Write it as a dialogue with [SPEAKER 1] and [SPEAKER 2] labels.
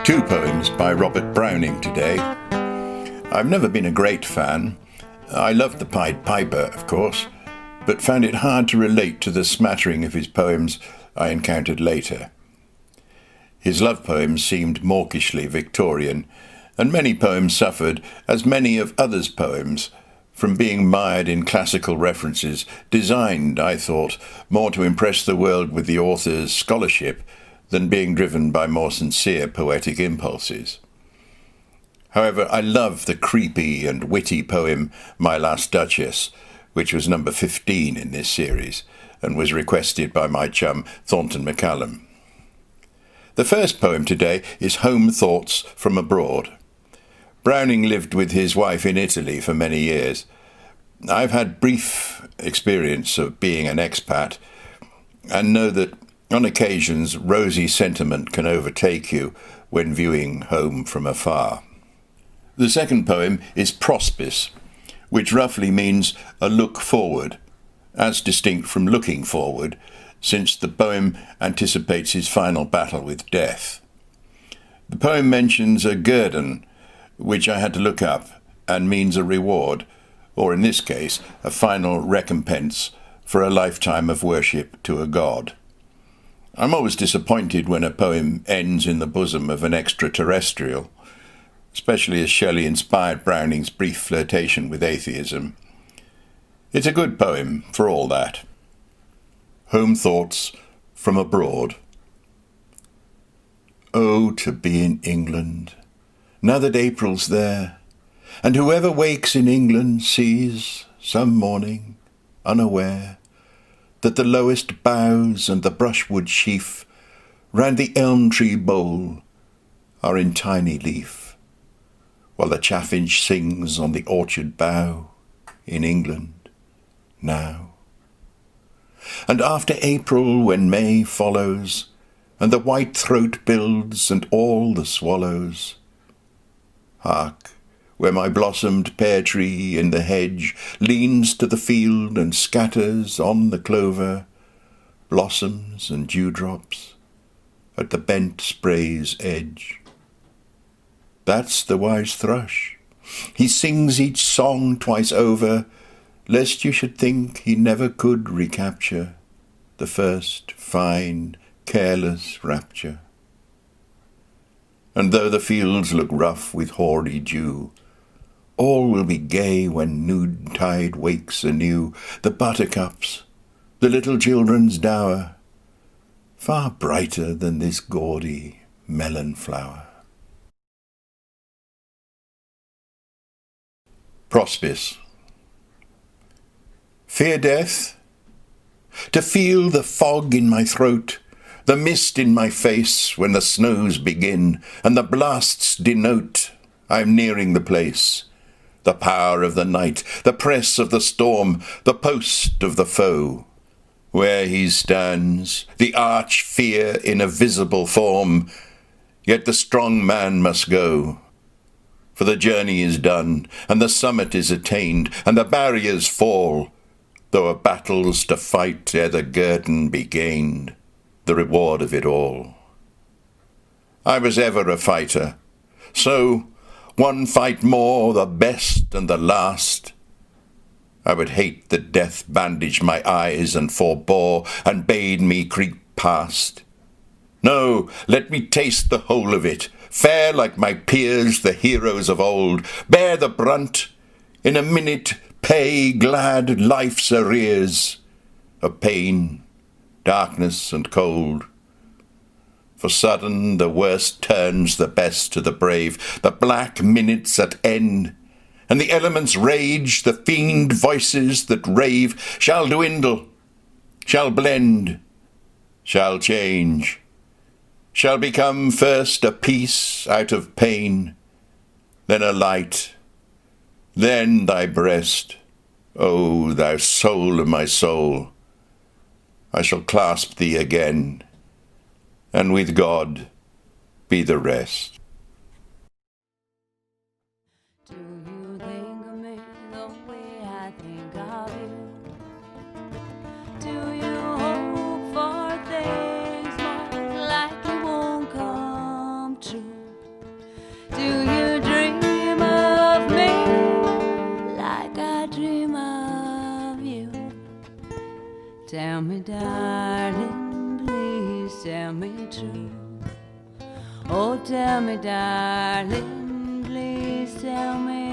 [SPEAKER 1] Two poems by Robert Browning today. I've never been a great fan. I loved the Pied Piper, of course, but found it hard to relate to the smattering of his poems I encountered later. His love poems seemed mawkishly Victorian, and many poems suffered, as many of others' poems, from being mired in classical references, designed, I thought, more to impress the world with the author's scholarship than being driven by more sincere poetic impulses. However, I love the creepy and witty poem My Last Duchess, which was number 15 in this series, and was requested by my chum Thornton McCallum. The first poem today is Home Thoughts from Abroad. Browning lived with his wife in Italy for many years. I've had brief experience of being an expat, and know that on occasions rosy sentiment can overtake you when viewing home from afar. The second poem is Prospice, which roughly means a look forward, as distinct from looking forward, since the poem anticipates his final battle with death. The poem mentions a guerdon, which I had to look up, and means a reward, or in this case, a final recompense for a lifetime of worship to a god. I'm always disappointed when a poem ends in the bosom of an extraterrestrial, especially as Shelley inspired Browning's brief flirtation with atheism. It's a good poem for all that. Home Thoughts from Abroad. Oh, to be in England, now that April's there, and whoever wakes in England sees, some morning, unaware, that the lowest boughs and the brushwood sheaf round the elm tree bole are in tiny leaf, while the chaffinch sings on the orchard bough in England now. And after April, when May follows, and the white throat builds and all the swallows, hark, where my blossomed pear tree in the hedge leans to the field and scatters on the clover blossoms and dewdrops at the bent spray's edge. That's the wise thrush. He sings each song twice over, lest you should think he never could recapture the first fine, careless rapture. And though the fields look rough with hoary dew, all will be gay when noontide wakes anew. The buttercups, the little children's dower, far brighter than this gaudy melon flower. Prospice. Fear death? To feel the fog in my throat, the mist in my face when the snows begin, and the blasts denote I'm nearing the place. The power of the night, the press of the storm, the post of the foe. Where he stands, the arch fear in a visible form, yet the strong man must go. For the journey is done, and the summit is attained, and the barriers fall, though a battle's to fight ere the guerdon be gained, the reward of it all. I was ever a fighter, so one fight more, the best and the last. I would hate that death bandaged my eyes and forbore, and bade me creep past. No, let me taste the whole of it, fare like my peers, the heroes of old, bear the brunt, in a minute pay glad life's arrears of pain, darkness and cold. For sudden the worst turns the best to the brave, the black minutes at end, and the elements rage, the fiend voices that rave shall dwindle, shall blend, shall change, shall become first a peace out of pain, then a light, then thy breast, O thou soul of my soul. I shall clasp thee again, and with God be the rest.
[SPEAKER 2] Do you think of me the way I think of you? Do you hope for things more like it won't come true? Tell me, darling, please tell me true. Oh, tell me, darling, please tell me